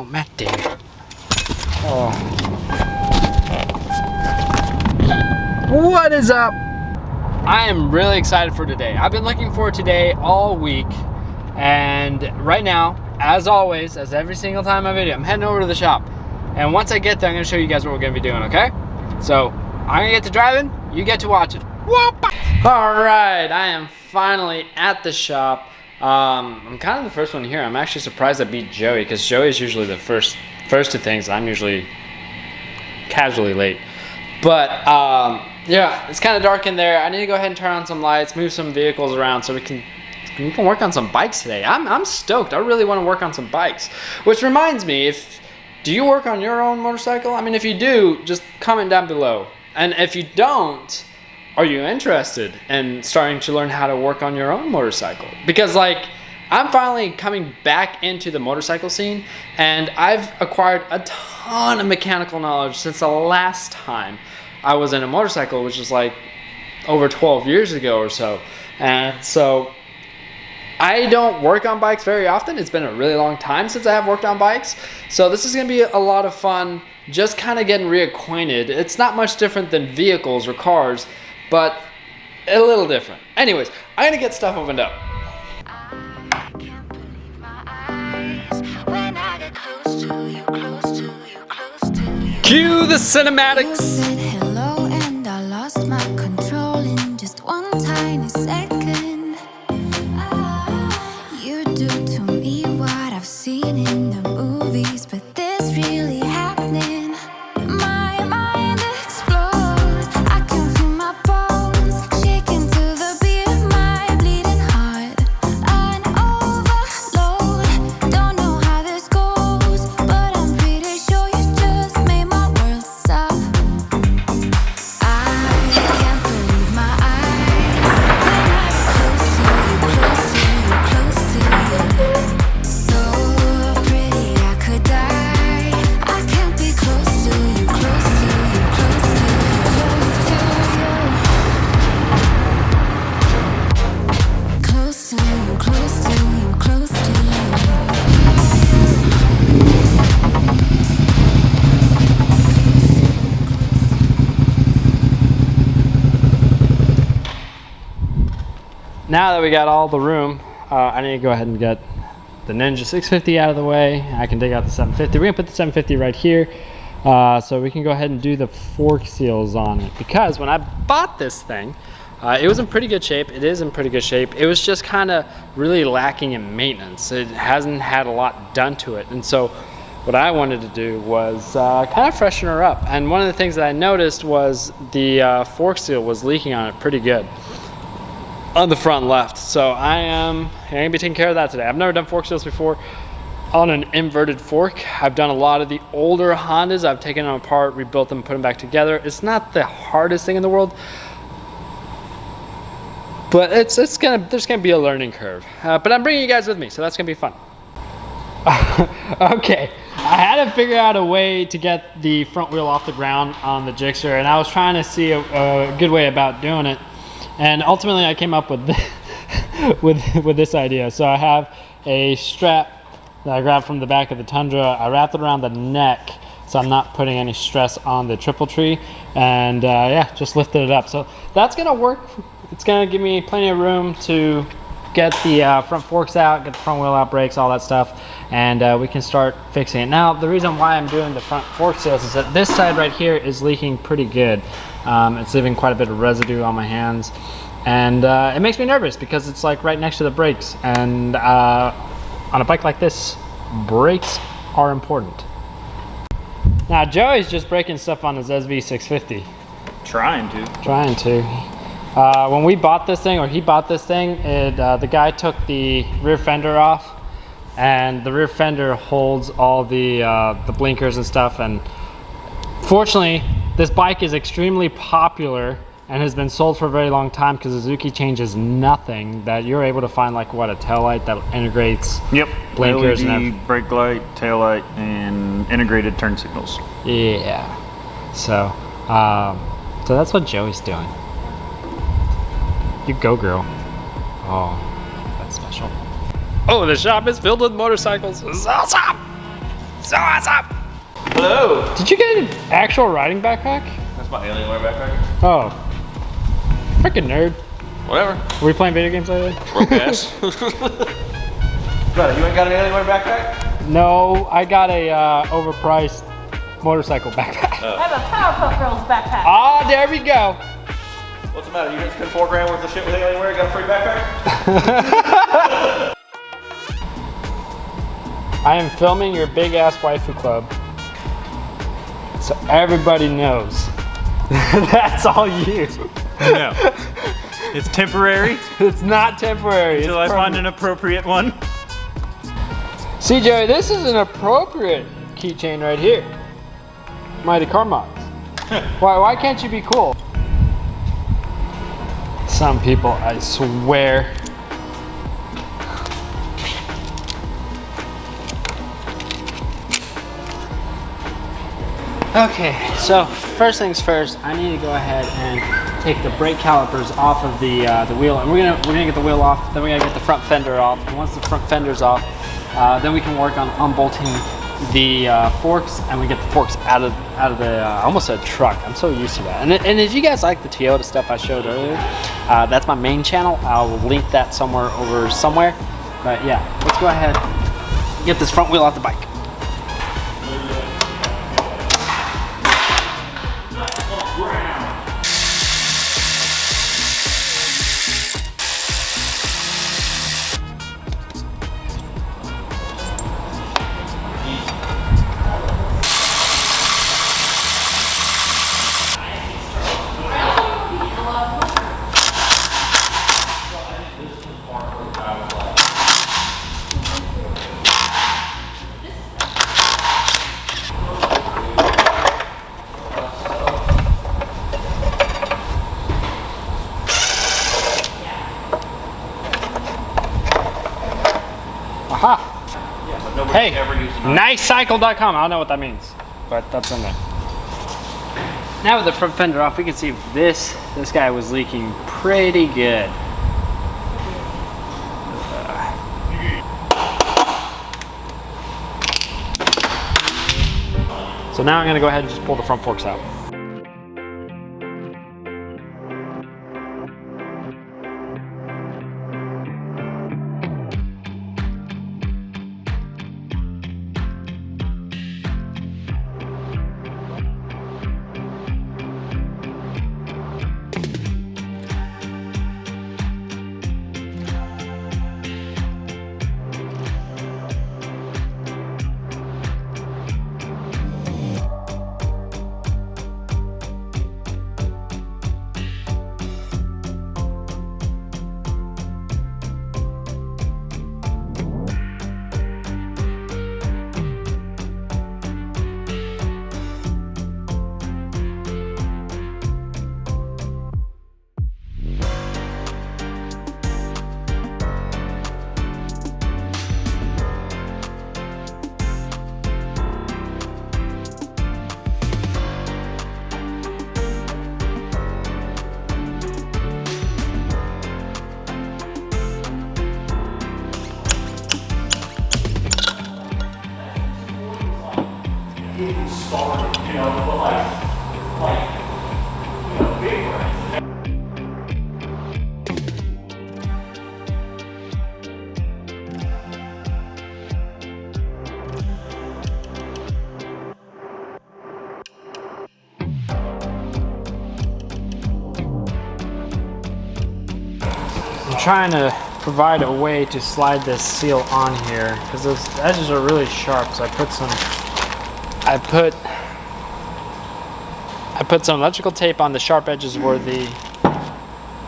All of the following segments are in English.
Matt did. Oh. What is up? I am really excited for today. I've been looking forward to today all week. And right now, as always, as every single time I video, I'm heading over to the shop. And once I get there, I'm gonna show you guys what we're gonna be doing, okay? So, I'm gonna get to driving, you get to watching. All right, I am finally at the shop. I'm kind of the first one here. I'm actually surprised I beat Joey, because Joey's usually the first to things. I'm usually casually late. But yeah, it's kind of dark in there. I need to go ahead and turn on some lights, move some vehicles around so we can work on some bikes today. I'm stoked. I really want to work on some bikes. Which reminds me, do you work on your own motorcycle? I mean, if you do, just comment down below. And if you don't, are you interested in starting to learn how to work on your own motorcycle? Because like, I'm finally coming back into the motorcycle scene, and I've acquired a ton of mechanical knowledge since the last time I was in a motorcycle, which is like over 12 years ago or so. And so I don't work on bikes very often. It's been a really long time since I have worked on bikes. So this is gonna be a lot of fun, just kind of getting reacquainted. It's not much different than vehicles or cars, but a little different. Anyways, I'm gonna get stuff opened up. I can't believe my eyes when I get close to you, close to you, close to you. Cue the You cinematics. said hello and I lost my control in just one tiny second. You do to me what I've seen in the movies, but this really happening. My mind explodes. I can feel my bones shaking to the beat of my bleeding heart. An overload. Don't know how this goes, but I'm pretty sure you just made my world stop. I can't believe my eyes when I get close to you, close to you, close to you. So pretty I could die. I can't be close to you, close to you, close to you, close to you. Close to you, close to you, close to you. Now that we got all the room, I need to go ahead and get the Ninja 650 out of the way. I can dig out the 750. We're gonna put the 750 right here, so we can go ahead and do the fork seals on it. Because when I bought this thing, it was in pretty good shape. It is in pretty good shape. It was just kind of really lacking in maintenance. It hasn't had a lot done to it. And so what I wanted to do was kind of freshen her up. And one of the things that I noticed was the fork seal was leaking on it pretty good on the front left. So I'm gonna be taking care of that today. I've never done fork seals before on an inverted fork. I've done a lot of the older Hondas. I've taken them apart, rebuilt them, put them back together. It's not the hardest thing in the world, but there's gonna be a learning curve. But I'm bringing you guys with me, so that's gonna be fun. Okay, I had to figure out a way to get the front wheel off the ground on the Gixxer, and I was trying to see a good way about doing it. And ultimately I came up with with this idea. So I have a strap that I grabbed from the back of the Tundra. I wrapped it around the neck so I'm not putting any stress on the triple tree, and yeah, just lifted it up. So that's gonna work. It's gonna give me plenty of room to get the front forks out, get the front wheel out, brakes, all that stuff, and we can start fixing it. Now, the reason why I'm doing the front fork seals is that this side right here is leaking pretty good. It's leaving quite a bit of residue on my hands, and it makes me nervous because it's like right next to the brakes, and on a bike like this, brakes are important. Now Joey's just breaking stuff on his SV650. Trying to. When we bought this thing, or he bought this thing, the guy took the rear fender off, and the rear fender holds all the blinkers and stuff, and fortunately this bike is extremely popular and has been sold for a very long time because Suzuki changes nothing. That you're able to find like what, a taillight that integrates blinkers LED, and everything. brake light, tail light, and integrated turn signals. Yeah. So that's what Joey's doing. You go, girl. Oh, that's special. Oh, the shop is filled with motorcycles. This is awesome. It's awesome. Hello. Did you get an actual riding backpack? That's my Alienware backpack. Oh. Freaking nerd. Whatever. Were you playing video games lately? Broke ass. Brother, you ain't got an Alienware backpack? No, I got a overpriced motorcycle backpack. I have a Powerpuff Girls backpack. Ah, there we go. What's the matter? You didn't spend $4 worth of shit with Alienware? You got a free backpack? I am filming your big ass waifu club, so everybody knows that's all you. No. It's temporary It's not temporary. until I find an appropriate one. See, Joey, this is an appropriate keychain right here. Mighty Car Mods. Why can't you be cool? Some people, I swear. Okay, so first things first, I need to go ahead and take the brake calipers off of the wheel, and we're gonna get the wheel off. Then we gotta get the front fender off, and once the front fender's off, then we can work on unbolting the forks, and we get the forks out of the I almost said truck. I'm so used to that. And if you guys like the Toyota stuff I showed earlier, that's my main channel. I'll link that somewhere. But yeah, let's go ahead and get this front wheel off the bike. Aha! Hey, nicecycle.com. I don't know what that means, but that's in there. Now with the front fender off, we can see this guy was leaking pretty good. So now I'm gonna go ahead and just pull the front forks out. I'm trying to provide a way to slide this seal on here because those edges are really sharp, so I put some electrical tape on the sharp edges where the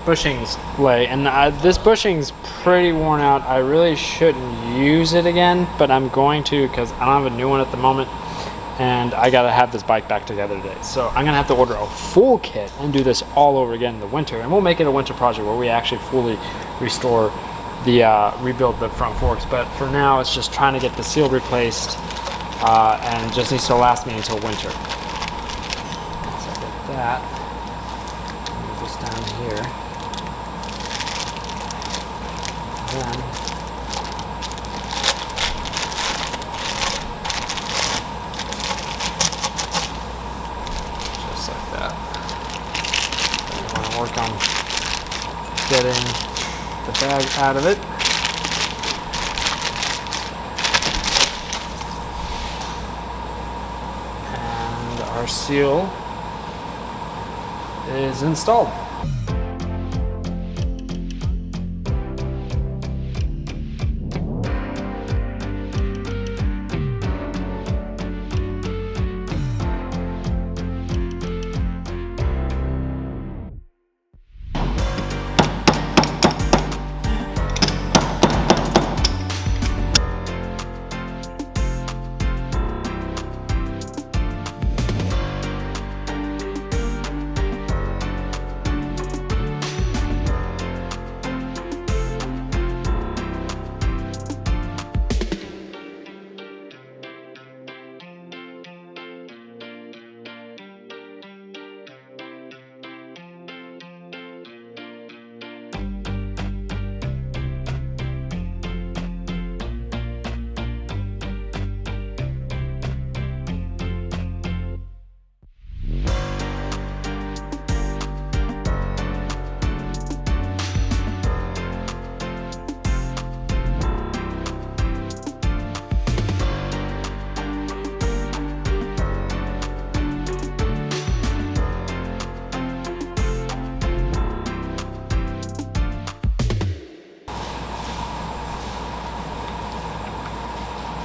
bushings lay, and this bushing's pretty worn out. I really shouldn't use it again, but I'm going to because I don't have a new one at the moment, and I gotta have this bike back together today. So I'm gonna have to order a full kit and do this all over again in the winter, and we'll make it a winter project where we actually fully restore the rebuild the front forks. But for now, it's just trying to get the seal replaced, and just needs to last me until winter. So I get that. Move this down here. Then bag out of it. And our seal is installed.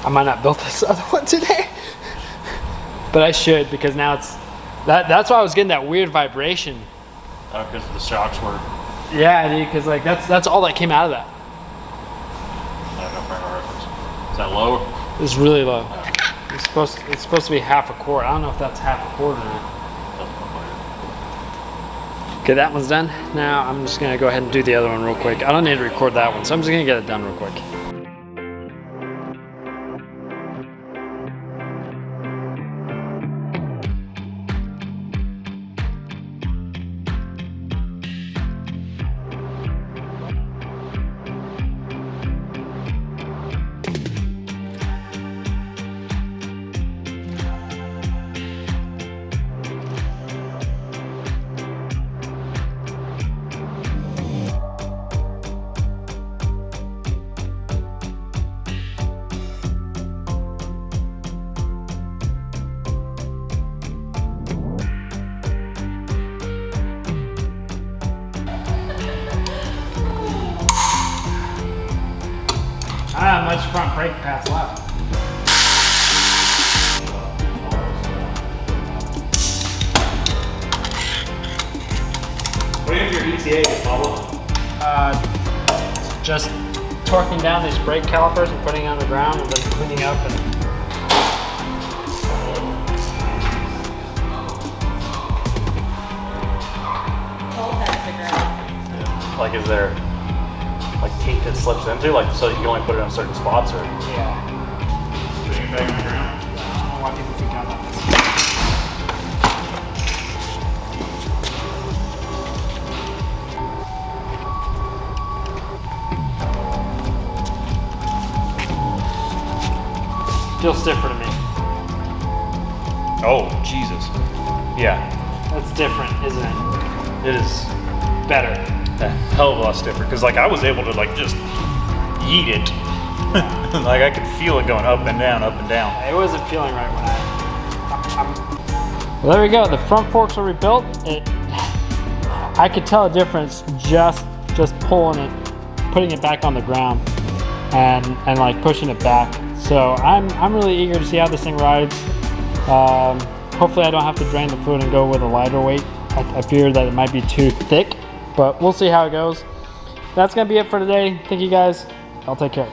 I might not build this other one today, but I should, because now it's, that's why I was getting that weird vibration. Oh, because the shocks were. Yeah, dude, because like that's all that came out of that. I don't know if I have a reference. Is that low? It's really low. It's supposed to be half a quart. I don't know if that's half a quart or not. Okay, that one's done. Now I'm just gonna go ahead and do the other one real quick. I don't need to record that one, so I'm just gonna get it done real quick. I don't have much front brake pads left. What do you think your ETA is, Pablo? Just torquing down these brake calipers and putting it on the ground and then cleaning up and Like, is there like teeth it slips into, like so you can only put it on certain spots, or? yeah. Putting it back on the ground. I don't know why people freak out about this. Feels stiffer to me. Oh, Jesus. Yeah, That's different, isn't it? it is Better. a hell of a lot stiffer, because like I was able to like just yeet it. Like I could feel it going up and down, up and down. It wasn't feeling right when Well, there we go. The front forks are rebuilt. I could tell a difference just pulling it, putting it back on the ground, and like pushing it back. So I'm really eager to see how this thing rides. Hopefully I don't have to drain the fluid and go with a lighter weight. I fear that it might be too thick, but we'll see how it goes. That's gonna be it for today. Thank you guys. I'll take care.